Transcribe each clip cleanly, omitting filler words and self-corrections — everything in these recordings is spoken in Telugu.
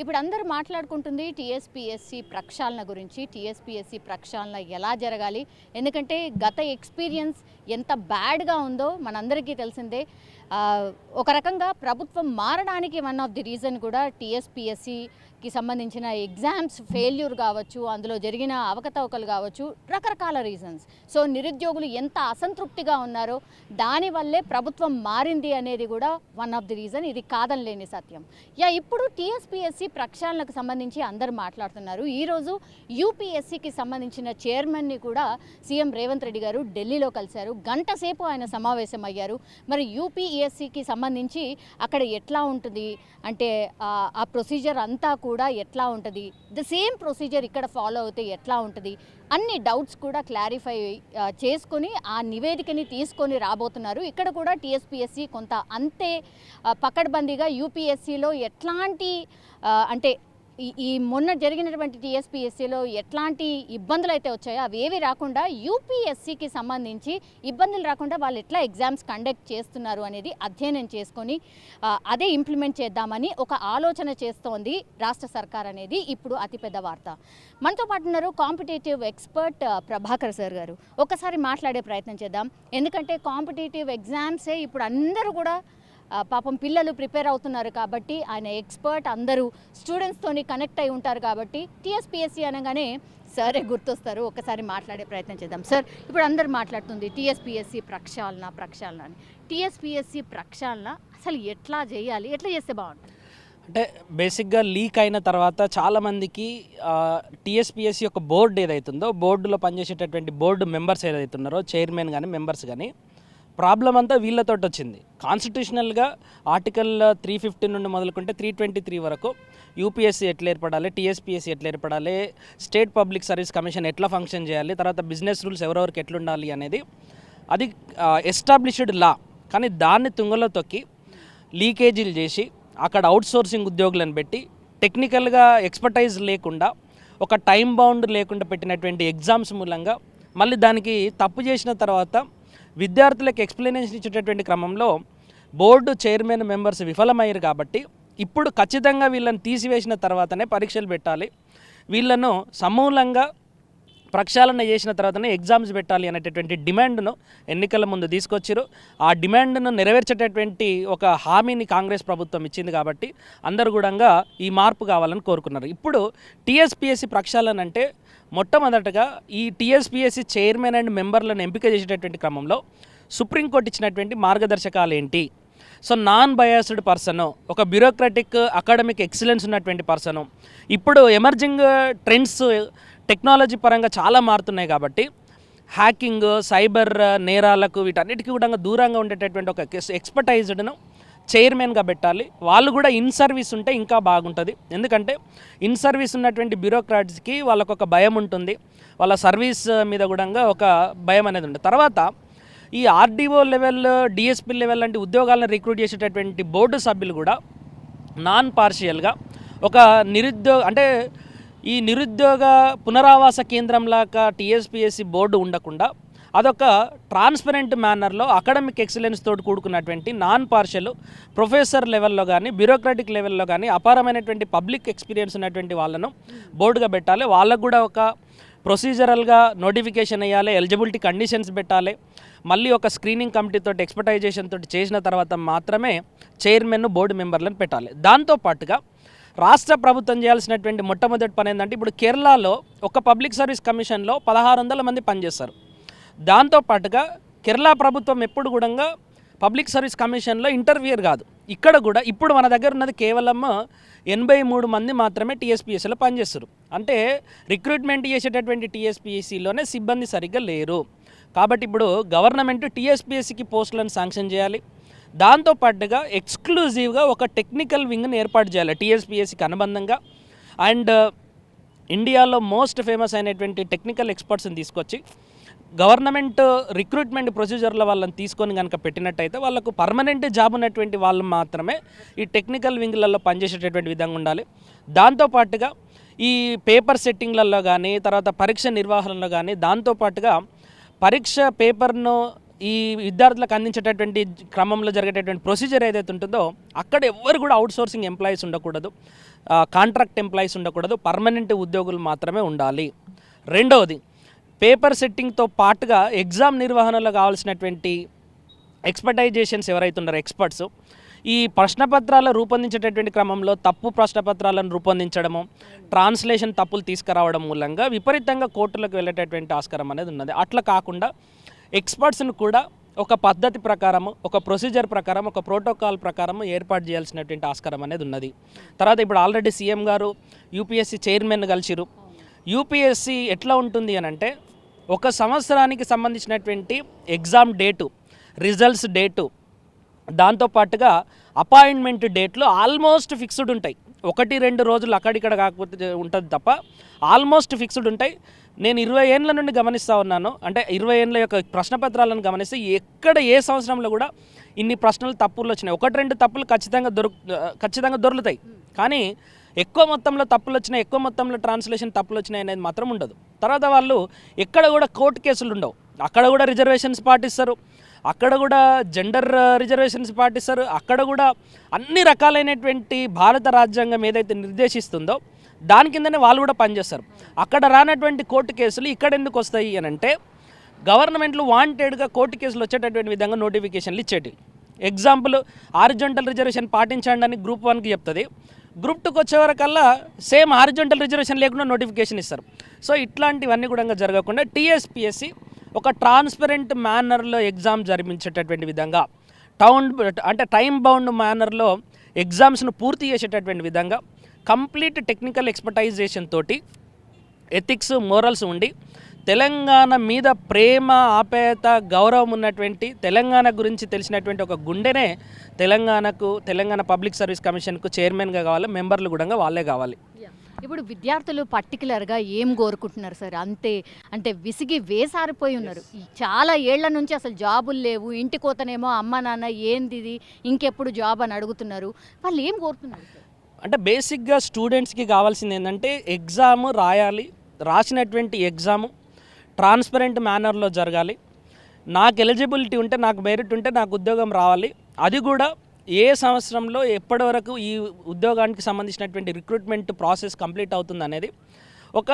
ఇప్పుడు అందరూ మాట్లాడుకుంటుంది టీఎస్పీఎస్సీ ప్రక్షాళన గురించి. టీఎస్పీఎస్సీ ప్రక్షాళన ఎలా జరగాలి? ఎందుకంటే గత ఎక్స్పీరియన్స్ ఎంత బ్యాడ్గా ఉందో మనందరికీ తెలిసిందే. ఒక రకంగా ప్రభుత్వం మారడానికి వన్ ఆఫ్ ది రీజన్ కూడా టీఎస్పీఎస్సీకి సంబంధించిన ఎగ్జామ్స్ ఫెయిల్యూర్ కావచ్చు, అందులో జరిగిన అవకతవకలు కావచ్చు, రకరకాల రీజన్స్. సో నిరుద్యోగులు ఎంత అసంతృప్తిగా ఉన్నారో దానివల్లే ప్రభుత్వం మారింది అనేది కూడా వన్ ఆఫ్ ది రీజన్. ఇది కాదనలేని సత్యం. ఇప్పుడు టీఎస్పీఎస్సీ ప్రక్షాళనకు సంబంధించి అందరూ మాట్లాడుతున్నారు. ఈరోజు యూపీఎస్సీకి సంబంధించిన చైర్మన్ని కూడా సీఎం రేవంత్ రెడ్డి గారు ఢిల్లీలో కలిశారు. గంట సేపు ఆయన సమావేశం అయ్యారు. మరి యూపీఎస్సీకి సంబంధించి అక్కడ ఎట్లా ఉంటుంది అంటే ఆ ప్రొసీజర్ అంతా కూడా ఎట్లా ఉంటుంది, ద సేమ్ ప్రొసీజర్ ఇక్కడ ఫాలో అవుతే ఎట్లా ఉంటుంది, అన్ని డౌట్స్ కూడా క్లారిఫై చేసుకొని ఆ నివేదికని తీసుకొని రాబోతున్నారు. ఇక్కడ కూడా టీఎస్పీఎస్సీ కొంత అంతే పకడ్బందీగా యూపీఎస్సీలో ఎట్లాంటి అంటే ఈ మొన్న జరిగినటువంటి టీఎస్పీఎస్సీలో ఎట్లాంటి ఇబ్బందులు అయితే వచ్చాయో అవి ఏవి రాకుండా యూపీఎస్సీకి సంబంధించి ఇబ్బందులు రాకుండా వాళ్ళు ఎట్లా ఎగ్జామ్స్ కండక్ట్ చేస్తున్నారు అనేది అధ్యయనం చేసుకొని అదే ఇంప్లిమెంట్ చేద్దామని ఒక ఆలోచన చేస్తోంది రాష్ట్ర సర్కార్ అనేది ఇప్పుడు అతిపెద్ద వార్త. మనతో పాటు ఉన్నారు కాంపిటేటివ్ ఎక్స్పర్ట్ ప్రభాకర్ సార్ గారు. ఒకసారి మాట్లాడే ప్రయత్నం చేద్దాం. ఎందుకంటే కాంపిటేటివ్ ఎగ్జామ్సే ఇప్పుడు అందరూ కూడా పాపం పిల్లలు ప్రిపేర్ అవుతున్నారు కాబట్టి ఆయన ఎక్స్పర్ట్, అందరూ స్టూడెంట్స్తోని కనెక్ట్ అయి ఉంటారు కాబట్టి టీఎస్పీఎస్సీ అనగానే సరే గుర్తొస్తారు. ఒకసారి మాట్లాడే ప్రయత్నం చేద్దాం. సార్, ఇప్పుడు అందరూ మాట్లాడుతుంది టీఎస్పీఎస్సీ ప్రక్షాళన అని. టీఎస్పీఎస్సీ ప్రక్షాళన అసలు ఎట్లా చేయాలి, ఎట్లా చేస్తే బాగుంటుంది? అంటే బేసిక్గా లీక్ అయిన తర్వాత చాలామందికి టీఎస్పీఎస్సీ యొక్క బోర్డు ఏదైతుందో బోర్డులో పనిచేసేటటువంటి బోర్డు మెంబర్స్ ఏదైతున్నారో చైర్మన్ కానీ మెంబర్స్ కానీ ప్రాబ్లం అంతా వీళ్ళతో వచ్చింది. కాన్స్టిట్యూషనల్గా ఆర్టికల్ 350 నుండి మొదలుకుంటే 323 వరకు యూపీఎస్సీ ఎట్లా ఏర్పడాలి, టీఎస్పీఎస్సీ ఎట్లా ఏర్పడాలి, స్టేట్ పబ్లిక్ సర్వీస్ కమిషన్ ఎట్లా ఫంక్షన్ చేయాలి, తర్వాత బిజినెస్ రూల్స్ ఎవరెవరికి ఎట్లుండాలి అనేది అది ఎస్టాబ్లిష్డ్ లా. కానీ దాన్ని తుంగలో తొక్కి లీకేజీలు చేసి అక్కడ అవుట్సోర్సింగ్ ఉద్యోగులను పెట్టి టెక్నికల్గా ఎక్స్పర్టైజ్ లేకుండా ఒక టైం బౌండ్ లేకుండా పెట్టినటువంటి ఎగ్జామ్స్ మూలంగా మళ్ళీ దానికి తప్పు చేసిన తర్వాత విద్యార్థులకు ఎక్స్ప్లెనేషన్ ఇచ్చేటటువంటి క్రమంలో బోర్డు చైర్మన్ మెంబర్స్ విఫలమయ్యారు. కాబట్టి ఇప్పుడు ఖచ్చితంగా వీళ్ళని తీసివేసిన తర్వాతనే పరీక్షలు పెట్టాలి, వీళ్ళను సమూలంగా ప్రక్షాళన చేసిన తర్వాతనే ఎగ్జామ్స్ పెట్టాలి అనేటటువంటి డిమాండ్ను ఎన్నికల ముందు తీసుకొచ్చారు. ఆ డిమాండ్ను నెరవేర్చేటటువంటి ఒక హామీని కాంగ్రెస్ ప్రభుత్వం ఇచ్చింది. కాబట్టి అందరూ కూడా ఈ మార్పు కావాలని కోరుకున్నారు. ఇప్పుడు టీఎస్పీఎస్సీ ప్రక్షాళన అంటే మొట్టమొదటగా ఈ టీఎస్పీఎస్సీ చైర్మన్ అండ్ మెంబర్లను ఎంపిక చేసేటటువంటి క్రమంలో సుప్రీంకోర్టు ఇచ్చినటువంటి మార్గదర్శకాలు ఏంటి? సో నాన్ బయాస్డ్ పర్సను, ఒక బ్యూరోక్రటిక్ అకాడమిక్ ఎక్సలెన్స్ ఉన్నటువంటి పర్సను, ఇప్పుడు ఎమర్జింగ్ ట్రెండ్స్ టెక్నాలజీ పరంగా చాలా మారుతున్నాయి కాబట్టి హ్యాకింగ్, సైబర్ నేరాలకు వీటన్నిటికీ కూడా దూరంగా ఉండేటటువంటి ఒక ఎక్స్పర్టైజ్డ్ను చైర్మన్గా పెట్టాలి. వాళ్ళు కూడా ఇన్ సర్వీస్ ఉంటే ఇంకా బాగుంటుంది. ఎందుకంటే ఇన్ సర్వీస్ ఉన్నటువంటి బ్యూరోక్రాట్స్కి వాళ్ళకు ఒక భయం ఉంటుంది, వాళ్ళ సర్వీస్ మీద కూడా ఒక భయం అనేది ఉంటుంది. తర్వాత ఈ ఆర్డీఓ లెవెల్, డిఎస్పీ లెవెల్ లాంటి ఉద్యోగాలను రిక్రూట్ చేసేటటువంటి బోర్డు సభ్యులు కూడా నాన్ పార్షియల్గా ఒక ఈ నిరుద్యోగ పునరావాస కేంద్రంలాగా టీఎస్పీఎస్సీ బోర్డు ఉండకుండా అదొక ట్రాన్స్పరెంట్ మేనర్లో అకాడమిక్ ఎక్సలెన్స్ తోటి కూడుకున్నటువంటి నాన్ పార్షియల్ ప్రొఫెసర్ లెవెల్లో కానీ బ్యూరోక్రాటిక్ లెవెల్లో కానీ అపారమైనటువంటి పబ్లిక్ ఎక్స్పీరియన్స్ ఉన్నటువంటి వాళ్ళను బోర్డుగా పెట్టాలి. వాళ్ళకు కూడా ఒక ప్రొసీజరల్గా నోటిఫికేషన్ వేయాలి, ఎలిజిబిలిటీ కండిషన్స్ పెట్టాలి. మళ్ళీ ఒక స్క్రీనింగ్ కమిటీతో ఎక్స్పర్టైజేషన్ తోటి చేసిన తర్వాత మాత్రమే చైర్మన్ బోర్డు మెంబర్లను పెట్టాలి. దాంతోపాటుగా రాష్ట్ర ప్రభుత్వం చేయాల్సినటువంటి మొట్టమొదటి పని ఏంటంటే ఇప్పుడు కేరళలో ఒక పబ్లిక్ సర్వీస్ కమిషన్లో 1600 మంది పనిచేస్తారు. దాంతోపాటుగా కేరళ ప్రభుత్వం ఎప్పుడు కూడా పబ్లిక్ సర్వీస్ కమిషన్లో ఇంటర్వ్యూయర్ కాదు. ఇక్కడ కూడా ఇప్పుడు మన దగ్గర ఉన్నది కేవలం 83 మంది మాత్రమే టీఎస్పీఎస్సీలో పనిచేస్తారు. అంటే రిక్రూట్మెంట్ చేసేటటువంటి టీఎస్పీఎస్సీలోనే సిబ్బంది సరిగ్గా లేరు. కాబట్టి ఇప్పుడు గవర్నమెంట్ టీఎస్పీఎస్సీకి పోస్టులను శాంక్షన్ చేయాలి. దాంతోపాటుగా ఎక్స్క్లూజివ్గా ఒక టెక్నికల్ వింగ్ని ఏర్పాటు చేయాలి టీఎస్పీఎస్సీకి అనుబంధంగా. అండ్ ఇండియాలో మోస్ట్ ఫేమస్ అయినటువంటి టెక్నికల్ ఎక్స్పర్ట్స్ని తీసుకొచ్చి గవర్నమెంట్ రిక్రూట్మెంట్ ప్రొసీజర్లో వాళ్ళని తీసుకొని కనుక పెట్టినట్టయితే వాళ్ళకు పర్మనెంట్ జాబ్ ఉన్నటువంటి వాళ్ళు మాత్రమే ఈ టెక్నికల్ వింగ్లలో పనిచేసేటటువంటి విధంగా ఉండాలి. దాంతోపాటుగా ఈ పేపర్ సెట్టింగ్లలో కానీ తర్వాత పరీక్ష నిర్వహణలో కానీ దాంతోపాటుగా పరీక్ష పేపర్ను ఈ విద్యార్థులకు అందించేటటువంటి క్రమంలో జరిగేటటువంటి ప్రొసీజర్ ఏదైతే ఉంటుందో అక్కడ ఎవ్వరు కూడా అవుట్సోర్సింగ్ ఎంప్లాయీస్ ఉండకూడదు. కాంట్రాక్ట్ ఎంప్లాయీస్ ఉండకూడదు, పర్మనెంట్ ఉద్యోగులు మాత్రమే ఉండాలి. రెండవది, పేపర్ సెట్టింగ్తో పాటుగా ఎగ్జామ్ నిర్వహణలో కావాల్సినటువంటి ఎక్స్పర్టైజేషన్స్ ఎవరైతే ఉన్నారో ఎక్స్పర్ట్స్, ఈ ప్రశ్నపత్రాలు రూపొందించేటటువంటి క్రమంలో తప్పు ప్రశ్నపత్రాలను రూపొందించడము, ట్రాన్స్లేషన్ తప్పులు తీసుకురావడం మూలంగా విపరీతంగా కోర్టులకు వెళ్ళేటటువంటి ఆస్కారం అనేది ఉన్నది. అట్లా కాకుండా ఎక్స్పర్ట్స్ను కూడా ఒక పద్ధతి ప్రకారము, ఒక ప్రొసీజర్ ప్రకారం, ఒక ప్రోటోకాల్ ప్రకారం ఏర్పాటు చేయాల్సినటువంటి ఆస్కారం అనేది ఉన్నది. తర్వాత ఇప్పుడు ఆల్రెడీ సీఎం గారు యూపీఎస్సీ చైర్మన్ కలిసిరు. యూపీఎస్సీ ఎట్లా ఉంటుంది అని అంటే, ఒక సంవత్సరానికి సంబంధించినటువంటి ఎగ్జామ్ డేటు, రిజల్ట్స్ డేటు, దాంతోపాటుగా అపాయింట్మెంట్ డేట్లు ఆల్మోస్ట్ ఫిక్స్డ్ ఉంటాయి. 1-2 రోజులు అక్కడిక్కడ కాకపోతే ఉంటుంది తప్ప ఆల్మోస్ట్ ఫిక్స్డ్ ఉంటాయి. నేను 20 ఏళ్ళ నుండి గమనిస్తూ ఉన్నాను. అంటే 20 ఏళ్ళ యొక్క ప్రశ్నపత్రాలను గమనిస్తే ఎక్కడ ఏ సంవత్సరంలో కూడా ఇన్ని ప్రశ్నలు తప్పులు వచ్చినాయి. 1-2 తప్పులు ఖచ్చితంగా దొరుకుతాయి. కానీ ఎక్కువ మొత్తంలో తప్పులు వచ్చినాయి, ఎక్కువ మొత్తంలో ట్రాన్స్లేషన్ తప్పులు వచ్చినాయి అనేది మాత్రం ఉండదు. తర్వాత వాళ్ళు ఎక్కడ కూడా కోర్టు కేసులు ఉండవు. అక్కడ కూడా రిజర్వేషన్స్ పాటిస్తారు, అక్కడ కూడా జెండర్ రిజర్వేషన్స్ పాటిస్తారు, అక్కడ కూడా అన్ని రకాలైనటువంటి భారత రాజ్యాంగం ఏదైతే నిర్దేశిస్తుందో దాని కిందనే వాళ్ళు కూడా పనిచేస్తారు. అక్కడ రానటువంటి కోర్టు కేసులు ఇక్కడ ఎందుకు వస్తాయి అని అంటే, గవర్నమెంట్లు వాంటెడ్గా కోర్టు కేసులు వచ్చేటటువంటి విధంగా నోటిఫికేషన్లు ఇచ్చేటి. ఎగ్జాంపుల్, హారిజాంటల్ రిజర్వేషన్ పాటించండి అని గ్రూప్ 1కి చెప్తుంది, గ్రూప్ 2కి వచ్చేవరకల్లా సేమ్ హారిజాంటల్ రిజర్వేషన్ లేకుండా నోటిఫికేషన్ ఇస్తారు. సో ఇట్లాంటివన్నీ కూడా జరగకుండా టీఎస్పీఎస్సీ ఒక ట్రాన్స్పరెంట్ మేనర్లో ఎగ్జామ్ జరిపించేటటువంటి విధంగా, టైం బౌండ్ మేనర్లో ఎగ్జామ్స్ను పూర్తి చేసేటటువంటి విధంగా, కంప్లీట్ టెక్నికల్ ఎక్స్పర్టైజేషన్ తోటి, ఎథిక్స్ మోరల్స్ ఉండి, తెలంగాణ మీద ప్రేమ, ఆప్యాయత, గౌరవం ఉన్నటువంటి, తెలంగాణ గురించి తెలిసినటువంటి ఒక గుండెనే తెలంగాణ పబ్లిక్ సర్వీస్ కమిషన్కు చైర్మన్గా కావాలి, మెంబర్లు కూడా వాళ్ళే కావాలి. ఇప్పుడు విద్యార్థులు పర్టికులర్గా ఏం కోరుకుంటున్నారు సార్? అంటే విసిగి వేసారిపోయి ఉన్నారు. చాలా ఏళ్ల నుంచి అసలు జాబులు లేవు, ఇంటికోతనేమో అమ్మ నాన్న ఏంది ఇది ఇంకెప్పుడు జాబ్ అని అడుగుతున్నారు. వాళ్ళు ఏం కోరుతున్నారు సార్? అంటే బేసిక్గా స్టూడెంట్స్కి కావాల్సింది ఏంటంటే, ఎగ్జామ్ రాయాలి, రాసినటువంటి ఎగ్జాము ట్రాన్స్పరెంట్ మేనర్లో జరగాలి, నాకు ఎలిజిబిలిటీ ఉంటే, నాకు మెరిట్ ఉంటే నాకు ఉద్యోగం రావాలి. అది కూడా ఏ సంవత్సరంలో ఎప్పటి వరకు ఈ ఉద్యోగానికి సంబంధించినటువంటి రిక్రూట్మెంట్ ప్రాసెస్ కంప్లీట్ అవుతుంది అనేది ఒక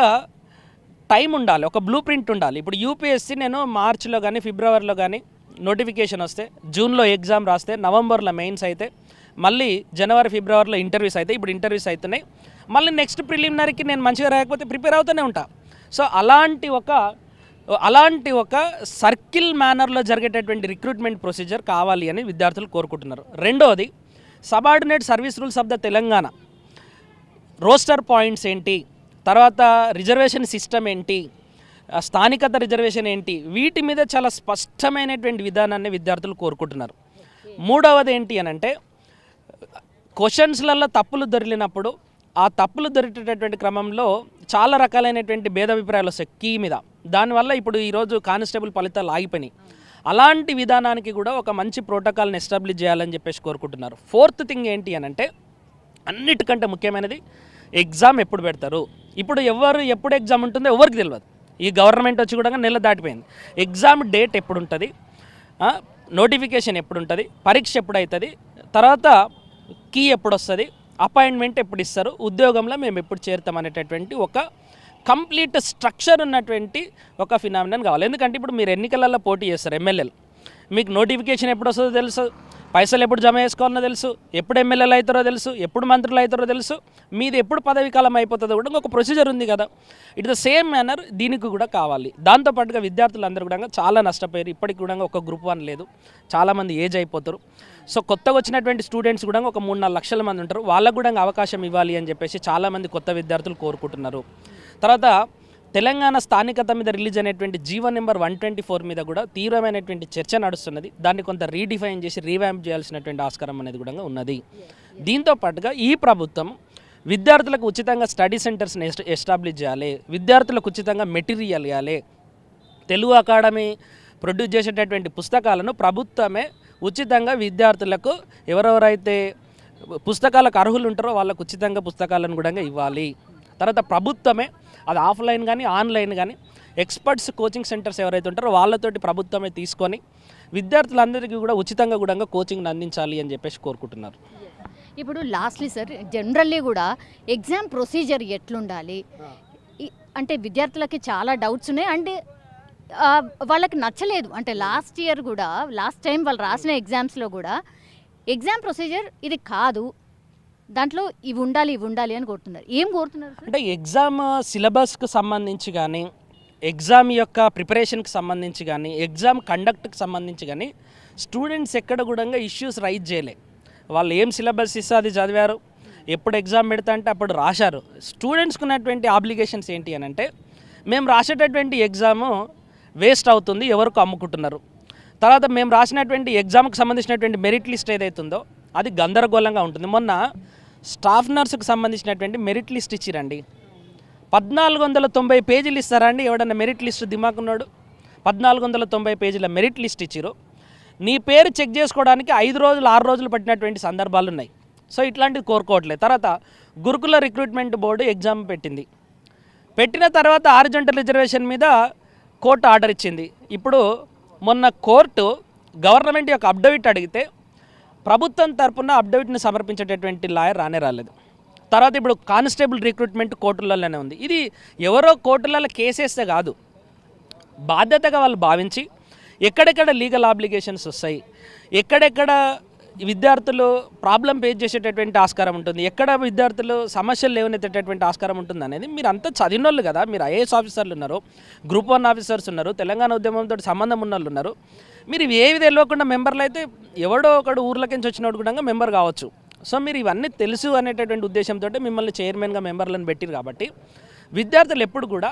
టైం ఉండాలి, ఒక బ్లూ ప్రింట్ ఉండాలి. ఇప్పుడు యూపీఎస్సీ నేను మార్చిలో కానీ ఫిబ్రవరిలో కానీ నోటిఫికేషన్ వస్తే, జూన్లో ఎగ్జామ్ రాస్తే, నవంబర్లో మెయిన్స్ అయితే, మళ్ళీ జనవరి ఫిబ్రవరిలో ఇంటర్వ్యూస్ అయితే, ఇప్పుడు ఇంటర్వ్యూస్ అవుతున్నాయి, మళ్ళీ నెక్స్ట్ ప్రిలిమినరీకి నేను మంచిగా రాకపోతే ప్రిపేర్ అవుతూనే ఉంటా. సో అలాంటి ఒక సర్కిల్ మేనర్లో జరిగేటటువంటి రిక్రూట్మెంట్ ప్రొసీజర్ కావాలి అని విద్యార్థులు కోరుకుంటున్నారు. రెండవది, subordinate service rules of the Telangana, roster points ఏంటి, తర్వాత రిజర్వేషన్ సిస్టమ్ ఏంటి, స్థానికత రిజర్వేషన్ ఏంటి, వీటి మీద చాలా స్పష్టమైనటువంటి విధానాన్ని విద్యార్థులు కోరుకుంటున్నారు. మూడవది ఏంటి అని అంటే, క్వశ్చన్స్లలో తప్పులు దొరికినప్పుడు ఆ తప్పులు దొరికేటటువంటి క్రమంలో చాలా రకాలైనటువంటి భేదాభిప్రాయాలు వస్తాయి కీ మీద. దానివల్ల ఇప్పుడు ఈరోజు కానిస్టేబుల్ ఫలితాలు ఆగిపోయినాయి. అలాంటి విధానానికి కూడా ఒక మంచి ప్రోటోకాల్ని ఎస్టాబ్లిష్ చేయాలని చెప్పేసి కోరుకుంటున్నారు. ఫోర్త్ థింగ్ ఏంటి అని అంటే, అన్నిటికంటే ముఖ్యమైనది ఎగ్జామ్ ఎప్పుడు పెడతారు. ఇప్పుడు ఎప్పుడు ఎగ్జామ్ ఉంటుందో ఎవరికి తెలియదు. ఈ గవర్నమెంట్ వచ్చి కూడా నెల దాటిపోయింది. ఎగ్జామ్ డేట్ ఎప్పుడు ఉంటుంది, నోటిఫికేషన్ ఎప్పుడు ఉంటుంది, పరీక్ష ఎప్పుడు అవుతుంది, తర్వాత కీ ఎప్పుడు వస్తుంది, అపాయింట్మెంట్ ఎప్పుడు ఇస్తారు, ఉద్యోగంలో మేము ఎప్పుడు చేరుతాం అనేటటువంటి ఒక కంప్లీట్ స్ట్రక్చర్ ఉన్నటువంటి ఒక ఫినామినన్ కావాలి. ఎందుకంటే ఇప్పుడు మీరు ఎన్నికలలో పోటీ చేస్తారు, ఎమ్మెల్యేలు, మీకు నోటిఫికేషన్ ఎప్పుడు వస్తుందో తెలుసు, పైసలు ఎప్పుడు జమ చేసుకోవాలనో తెలుసు, ఎప్పుడు ఎమ్మెల్యేలు అవుతారో తెలుసు, ఎప్పుడు మంత్రులు అవుతారో తెలుసు, మీది ఎప్పుడు పదవి కాలం అయిపోతుందో కూడా ఒక ప్రొసీజర్ ఉంది కదా. ఇట్ ద సేమ్ మేనర్ దీనికి కూడా కావాలి. దాంతోపాటుగా విద్యార్థులందరూ కూడా చాలా నష్టపోయారు. ఇప్పటికి కూడా ఒక గ్రూప్ 1 లేదు, చాలామంది ఏజ్ అయిపోతారు. సో కొత్తగా వచ్చినటువంటి స్టూడెంట్స్ కూడా ఒక 3-4 లక్షల మంది ఉంటారు. వాళ్ళకు కూడా అవకాశం ఇవ్వాలి అని చెప్పేసి చాలామంది కొత్త విద్యార్థులు కోరుకుంటున్నారు. తర్వాత తెలంగాణ స్థానికత మీద రిలీజ్ అయినటువంటి జీవో నెంబర్ 124 మీద కూడా తీవ్రమైనటువంటి చర్చ నడుస్తున్నది. దాన్ని కొంత రీడిఫైన్ చేసి రీవ్యాంప్ చేయాల్సినటువంటి ఆస్కారం అనేది కూడా ఉన్నది. దీంతో పాటుగా ఈ ప్రభుత్వం విద్యార్థులకు ఉచితంగా స్టడీ సెంటర్స్ని ఎస్టాబ్లిష్ చేయాలి, విద్యార్థులకు ఉచితంగా మెటీరియల్ ఇవ్వాలి, తెలుగు అకాడమీ ప్రొడ్యూస్ చేసేటటువంటి పుస్తకాలను ప్రభుత్వమే ఉచితంగా విద్యార్థులకు ఎవరెవరైతే పుస్తకాలకు అర్హులు ఉంటారో వాళ్ళకు ఉచితంగా పుస్తకాలను కూడా ఇవ్వాలి. తర్వాత ప్రభుత్వమే అది ఆఫ్లైన్ కానీ ఆన్లైన్ కానీ ఎక్స్పర్ట్స్ కోచింగ్ సెంటర్స్ ఎవరైతే ఉంటారో వాళ్ళతోటి ప్రభుత్వమే తీసుకొని విద్యార్థులందరికీ కూడా ఉచితంగా కూడా కోచింగ్ని అందించాలి అని చెప్పేసి కోరుకుంటున్నారు. ఇప్పుడు లాస్ట్లీ సార్, జనరల్లీ కూడా ఎగ్జామ్ ప్రొసీజర్ ఎట్లుండాలి? అంటే విద్యార్థులకి చాలా డౌట్స్ ఉన్నాయి. అండ్ వాళ్ళకి నచ్చలేదు. అంటే లాస్ట్ ఇయర్ కూడా, లాస్ట్ టైం వాళ్ళు రాసిన ఎగ్జామ్స్లో కూడా ఎగ్జామ్ ప్రొసీజర్ ఇది కాదు, దాంట్లో ఇవి ఉండాలి అని కోరుతున్నారు. ఏం కోరుతున్నారు? అంటే ఎగ్జామ్ సిలబస్కి సంబంధించి కానీ, ఎగ్జామ్ యొక్క ప్రిపరేషన్కి సంబంధించి కానీ, ఎగ్జామ్ కండక్ట్కి సంబంధించి కానీ స్టూడెంట్స్ ఎక్కడ కూడా ఇష్యూస్ రైజ్ చేయలే. వాళ్ళు ఏం సిలబస్ ఇస్తే అది చదివారు, ఎప్పుడు ఎగ్జామ్ పెడతా అంటే అప్పుడు రాశారు. స్టూడెంట్స్కి ఉన్నటువంటి ఆబ్లిగేషన్స్ ఏంటి అని అంటే, మేము రాసేటటువంటి ఎగ్జాము వేస్ట్ అవుతుంది, ఎవరికి అమ్ముకుంటున్నారు. తర్వాత మేము రాసినటువంటి ఎగ్జామ్కి సంబంధించినటువంటి మెరిట్ లిస్ట్ ఏదైతుందో అది గందరగోళంగా ఉంటుంది. మొన్న స్టాఫ్ నర్సుకు సంబంధించినటువంటి మెరిట్ లిస్ట్ ఇచ్చిరండి. 1490 పేజీలు ఇస్తారా అండి? ఎవడన్నా మెరిట్ లిస్ట్ దిమాకున్నాడు? 1490 పేజీల మెరిట్ లిస్ట్ ఇచ్చిరు. నీ పేరు చెక్ చేసుకోవడానికి 5 రోజులు 6 రోజులు పట్టినటువంటి సందర్భాలు ఉన్నాయి. సో ఇట్లాంటివి కోరుకోవట్లేదు. తర్వాత గురుకుల రిక్రూట్మెంట్ బోర్డు ఎగ్జామ్ పెట్టిన తర్వాత హారిజాంటల్ రిజర్వేషన్ మీద కోర్టు ఆర్డర్ ఇచ్చింది. ఇప్పుడు మొన్న కోర్టు గవర్నమెంట్ యొక్క అఫిడవిట్ అడిగితే ప్రభుత్వం తరపున అఫిడవిట్ని సమర్పించేటటువంటి లాయర్ రాలేదు. తర్వాత ఇప్పుడు కానిస్టేబుల్ రిక్రూట్మెంట్ కోర్టులలోనే ఉంది. ఇది ఎవరో కోర్టులలో కేసేస్తే కాదు, బాధ్యతగా వాళ్ళు భావించి ఎక్కడెక్కడ లీగల్ ఆబ్లిగేషన్స్ వస్తాయి, ఎక్కడెక్కడ విద్యార్థులు ప్రాబ్లం ఫేస్ చేసేటటువంటి ఆస్కారం ఉంటుంది, ఎక్కడ విద్యార్థులు సమస్యలు లేవనెత్తేటటువంటి ఆస్కారం ఉంటుంది అనేది మీరు అంతా చదివినోళ్ళు కదా. మీరు ఐఏఎస్ ఆఫీసర్లు ఉన్నారు, గ్రూప్ 1 ఆఫీసర్స్ ఉన్నారు, తెలంగాణ ఉద్యమంతో సంబంధం ఉన్న వాళ్ళు ఉన్నారు. మీరు ఏవి తెలియకుండా మెంబర్లు అయితే ఎవడో ఒకడు ఊర్లకించి వచ్చినోడు కూడా మెంబర్ కావచ్చు. సో మీరు ఇవన్నీ తెలుసు అనేటటువంటి ఉద్దేశంతో మిమ్మల్ని చైర్మన్గా మెంబర్లను పెట్టిరు. కాబట్టి విద్యార్థులు ఎప్పుడు కూడా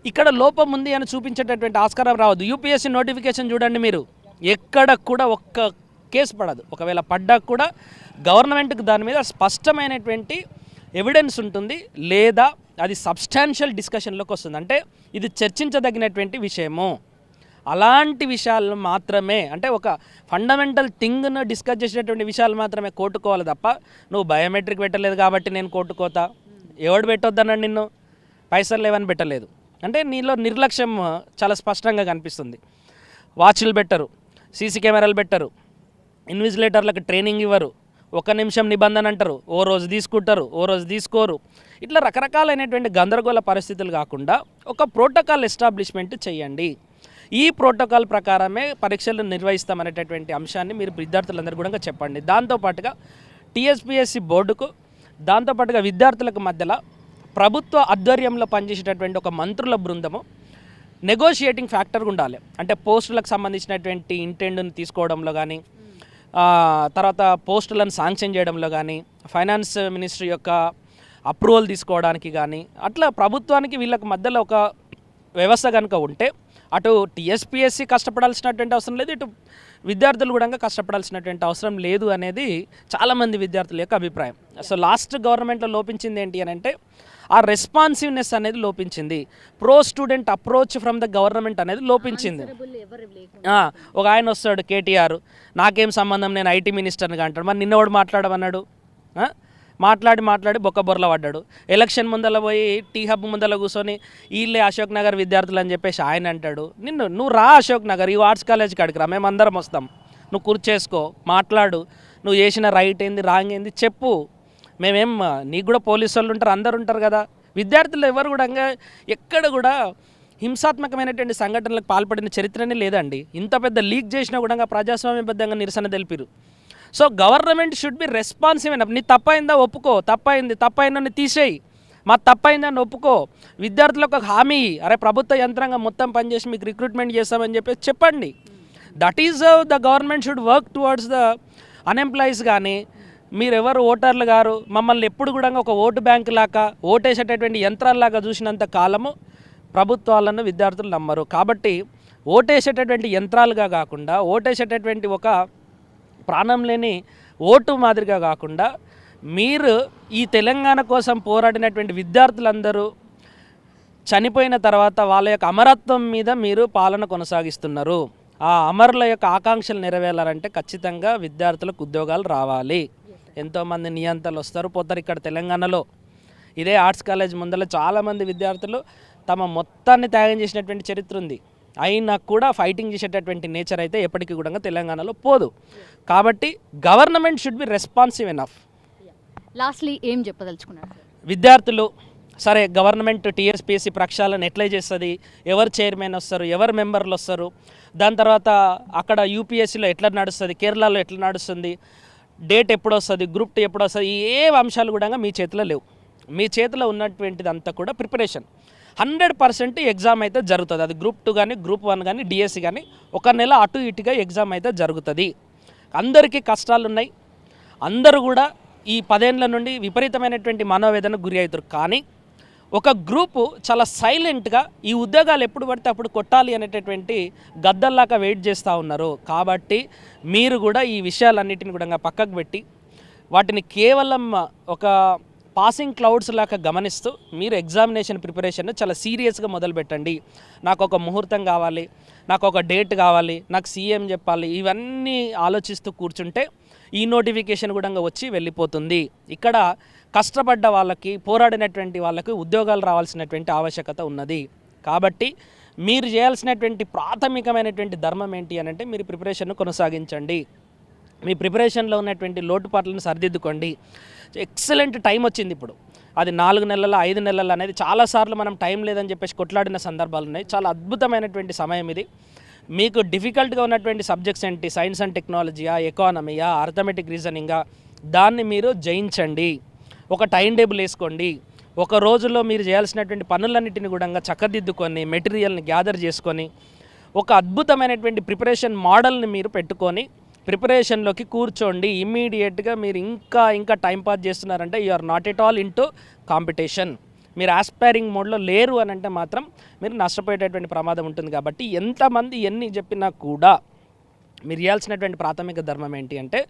ఇక్కడ లోపం ఉంది అని చూపించేటటువంటి ఆస్కారం రావద్దు. యూపీఎస్సీ నోటిఫికేషన్ చూడండి, మీరు ఎక్కడ కూడా ఒక్క కేసు పడదు. ఒకవేళ పడ్డా కూడా గవర్నమెంట్కి దాని మీద స్పష్టమైనటువంటి ఎవిడెన్స్ ఉంటుంది, లేదా అది సబ్స్టాన్షియల్ డిస్కషన్లోకి వస్తుంది. అంటే ఇది చర్చించదగినటువంటి విషయము. అలాంటి విషయాలు మాత్రమే, అంటే ఒక ఫండమెంటల్ థింగ్ను డిస్కస్ చేసేటటువంటి విషయాలు మాత్రమే కోర్టుకోవాలి తప్ప, నువ్వు బయోమెట్రిక్ పెట్టలేదు కాబట్టి నేను కోర్టుకోతా, ఎవడు పెట్టొద్దన్నాడు నిన్ను, పైసలు లేవని పెట్టలేదు అంటే నీలో నిర్లక్ష్యం చాలా స్పష్టంగా కనిపిస్తుంది. వాచ్లు పెట్టరు, సీసీ కెమెరాలు పెట్టరు, ఇన్విజిలేటర్లకు ట్రైనింగ్ ఇవ్వరు, 1 నిమిషం నిబంధన అంటారు, ఓ రోజు తీసుకుంటారు, ఓ రోజు తీసుకోరు. ఇట్లా రకరకాలైనటువంటి గందరగోళ పరిస్థితులు కాకుండా ఒక ప్రోటోకాల్ ఎస్టాబ్లిష్మెంట్ చేయండి. ఈ ప్రోటోకాల్ ప్రకారమే పరీక్షలు నిర్వహిస్తామనేటటువంటి అంశాన్ని మీరు విద్యార్థులందరూ కూడా చెప్పండి. దాంతోపాటుగా టీఎస్పీఎస్సీ బోర్డుకు, దాంతోపాటుగా విద్యార్థులకు మధ్యలో ప్రభుత్వ ఆధ్వర్యంలో పనిచేసేటటువంటి ఒక మంత్రుల బృందము నెగోషియేటింగ్ ఫ్యాక్టర్గా ఉండాలి. అంటే పోస్టులకు సంబంధించినటువంటి ఇంటెండ్ని తీసుకోవడంలో కానీ, తర్వాత పోస్టులను శాంక్షన్ చేయడంలో కానీ, ఫైనాన్స్ మినిస్ట్రీ యొక్క అప్రూవల్ తీసుకోవడానికి కానీ, అట్లా ప్రభుత్వానికి వీళ్ళకి మధ్యలో ఒక వ్యవస్థ కనుక ఉంటే అటు టీఎస్పీఎస్సీ కష్టపడాల్సినటువంటి అవసరం లేదు, ఇటు విద్యార్థులు కూడా కష్టపడాల్సినటువంటి అవసరం లేదు అనేది చాలామంది విద్యార్థుల యొక్క అభిప్రాయం. సో లాస్ట్ గవర్నమెంట్లో లోపించింది ఏంటి అని అంటే ఆ రెస్పాన్సివ్నెస్ అనేది లోపించింది. Pro student approach from the government అనేది లోపించింది. ఒక ఆయన వస్తాడు కేటీఆర్, నాకేం సంబంధం, నేను ఐటీ మినిస్టర్గా అంటాడు. మరి నిన్నవాడు మాట్లాడమన్నాడు, మాట్లాడి బొక్కబొర్ల పడ్డాడు. ఎలక్షన్ ముందల పోయి టీ హబ్ ముందల కూర్చొని వీళ్ళే అశోక్ నగర్ విద్యార్థులు అని చెప్పేసి ఆయన అంటాడు. నువ్వు రా అశోక్ నగర్, ఈ ఆర్ట్స్ కాలేజ్కి అడిగి రా, మేమందరం వస్తాం, నువ్వు కూర్చేసుకో, మాట్లాడు, నువ్వు చేసిన రైట్ ఏంది రాంగ్ ఏంది చెప్పు. మేమేం, నీకు కూడా పోలీసు వాళ్ళు ఉంటారు, అందరు ఉంటారు కదా. విద్యార్థులు ఎవరు కూడా ఎక్కడ కూడా హింసాత్మకమైనటువంటి సంఘటనలకు పాల్పడిన చరిత్రనే లేదండి. ఇంత పెద్ద లీక్ చేసినా కూడా ప్రజాస్వామ్యబద్ధంగా నిరసన తెలిపిరు. So government should be responsive అయినప్పుడు, నీ తప్పైందా ఒప్పుకో, తప్పైందని తీసేయి, మా తప్పైందని ఒప్పుకో. విద్యార్థులకు ఒక హామీ, అరే ప్రభుత్వ యంత్రాంగం మొత్తం పనిచేసి మీకు రిక్రూట్మెంట్ చేస్తామని చెప్పేసి చెప్పండి. That is the government should work towards the unemployees. కానీ మీరెవరు ఓటర్లు గారు మమ్మల్ని ఎప్పుడు కూడా ఒక ఓటు బ్యాంకు లాగా, ఓటేసేటటువంటి యంత్రాల్లాగా చూసినంత కాలము ప్రభుత్వాలను విద్యార్థులు నమ్మరు. కాబట్టి ఓటేసేటటువంటి యంత్రాలుగా కాకుండా, ఓటేసేటటువంటి ఒక ప్రాణం లేని ఓటు మాదిరిగా కాకుండా, మీరు ఈ తెలంగాణ కోసం పోరాడినటువంటి విద్యార్థులందరూ చనిపోయిన తర్వాత వాళ్ళ యొక్క అమరత్వం మీద మీరు పాలన కొనసాగిస్తున్నారు. ఆ అమరుల యొక్క ఆకాంక్షలు నెరవేరాలంటే ఖచ్చితంగా విద్యార్థులకు ఉద్యోగాలు రావాలి. ఎంతోమంది నియంతలు వస్తారు పోతారు. ఇక్కడ తెలంగాణలో ఇదే ఆర్ట్స్ కాలేజ్ ముందర చాలామంది విద్యార్థులు తమ మొత్తాన్ని త్యాగం చేసినటువంటి చరిత్ర ఉంది. అయినా కూడా ఫైటింగ్ చేసేటటువంటి నేచర్ అయితే ఎప్పటికీ కూడా తెలంగాణలో పోదు. కాబట్టి government should be responsive enough. Lastly ఏం చెప్పదలుచుకున్నారు సార్? విద్యార్థులు సరే గవర్నమెంట్ టీఎస్పీఎస్సీ ప్రక్షాళన ఎట్లా చేస్తుంది, ఎవరు చైర్మన్ వస్తారు, ఎవరు మెంబర్లు వస్తారు, దాని తర్వాత అక్కడ యూపీఎస్సీలో ఎట్లా నడుస్తుంది, కేరళలో ఎట్లా నడుస్తుంది, డేట్ ఎప్పుడు వస్తుంది, గ్రూప్ 2 ఎప్పుడు వస్తుంది, ఏ అంశాలు కూడా మీ చేతిలో లేవు. మీ చేతిలో ఉన్నటువంటిది అంతా కూడా ప్రిపరేషన్. 100% ఎగ్జామ్ అయితే జరుగుతుంది. అది గ్రూప్ 2 కానీ గ్రూప్ 1 కానీ డిఎస్సి కానీ ఒక నెల అటు ఇటుగా ఎగ్జామ్ అయితే జరుగుతుంది. అందరికీ కష్టాలు ఉన్నాయి. అందరూ కూడా ఈ 10 ఏళ్ల నుండి విపరీతమైనటువంటి మనోవేదనకు గురి అవుతారు. కానీ ఒక గ్రూపు చాలా సైలెంట్గా ఈ ఉద్యోగాలు ఎప్పుడు పడితే అప్పుడు కొట్టాలి అనేటటువంటి గద్దల్లాగా వెయిట్ చేస్తూ ఉన్నారు. కాబట్టి మీరు కూడా ఈ విషయాలన్నిటిని కూడా పక్కకు పెట్టి వాటిని కేవలం ఒక పాసింగ్ క్లౌడ్స్ లాగా గమనిస్తూ మీరు ఎగ్జామినేషన్ ప్రిపరేషన్ చాలా సీరియస్గా మొదలుపెట్టండి. నాకు ఒక ముహూర్తం కావాలి, నాకు ఒక డేట్ కావాలి, నాకు సీఎం చెప్పాలి, ఇవన్నీ ఆలోచిస్తూ కూర్చుంటే ఈ నోటిఫికేషన్ కూడా వచ్చి వెళ్ళిపోతుంది. ఇక్కడ కష్టపడ్డ వాళ్ళకి, పోరాడినటువంటి వాళ్ళకి ఉద్యోగాలు రావాల్సినటువంటి ఆవశ్యకత ఉన్నది. కాబట్టి మీరు చేయాల్సినటువంటి ప్రాథమికమైనటువంటి ధర్మం ఏంటి అని అంటే మీరు ప్రిపరేషన్ను కొనసాగించండి. మీ ప్రిపరేషన్లో ఉన్నటువంటి లోటుపాట్లను సరిదిద్దుకోండి. ఎక్సలెంట్ టైం వచ్చింది ఇప్పుడు. అది 4 నెలల 5 నెలలు అనేది చాలాసార్లు మనం టైం లేదని చెప్పేసి కొట్లాడిన సందర్భాలు ఉన్నాయి. చాలా అద్భుతమైనటువంటి సమయం ఇది. మీకు డిఫికల్ట్గా ఉన్నటువంటి సబ్జెక్ట్స్ ఏంటి, సైన్స్ అండ్ టెక్నాలజీయా, ఎకానమీయా, అర్థమెటిక్ రీజనింగా, దాన్ని మీరు జయించండి. ఒక టైం టేబుల్ వేసుకోండి. ఒక రోజులో మీరు చేయాల్సినటువంటి పనులన్నింటినీ కూడా చక్కదిద్దుకొని మెటీరియల్ని గ్యాదర్ చేసుకొని ఒక అద్భుతమైనటువంటి ప్రిపరేషన్ మోడల్ని మీరు పెట్టుకొని ప్రిపరేషన్లోకి కూర్చోండి. ఇమ్మీడియట్గా మీరు ఇంకా టైం పాస్ చేస్తున్నారంటే you are not at all into competition. మీరు ఆస్పైరింగ్ మోడ్లో లేరు అని అంటే మాత్రం మీరు నష్టపోయేటటువంటి ప్రమాదం ఉంటుంది. కాబట్టి ఎంతమంది ఎన్ని చెప్పినా కూడా మీరు చేయాల్సినటువంటి ప్రాథమిక ధర్మం ఏంటి అంటే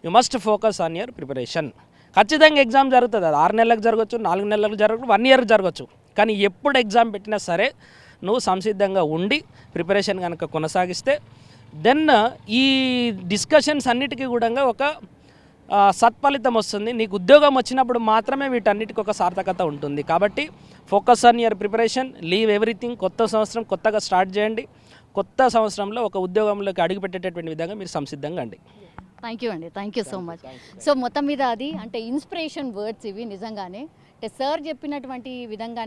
you must focus on your preparation. ఖచ్చితంగా ఎగ్జామ్ జరుగుతుంది. అది 6 నెలలకు జరగచ్చు, 4 నెలలకు జరగచ్చు, 1 ఇయర్ జరగచ్చు. కానీ ఎప్పుడు ఎగ్జామ్ పెట్టినా సరే నువ్వు సంసిద్ధంగా ఉండి ప్రిపరేషన్ కనుక కొనసాగిస్తే దెన్ ఈ డిస్కషన్స్ అన్నిటికీ కూడా ఒక సత్ఫలితం వస్తుంది. నీకు ఉద్యోగం వచ్చినప్పుడు మాత్రమే వీటన్నిటికీ ఒక సార్థకత ఉంటుంది. కాబట్టి focus on your preparation, leave everything. కొత్త సంవత్సరం కొత్తగా స్టార్ట్ చేయండి. కొత్త సంవత్సరంలో ఒక ఉద్యోగంలోకి అడుగుపెట్టేటటువంటి విధంగా మీరు సంసిద్ధంగా అండి. థ్యాంక్ యూ అండి, thank you so much. So మొత్తం మీద అది అంటే ఇన్స్పిరేషన్ వర్డ్స్ ఇవి నిజంగానే. అంటే సార్ చెప్పినటువంటి విధంగానే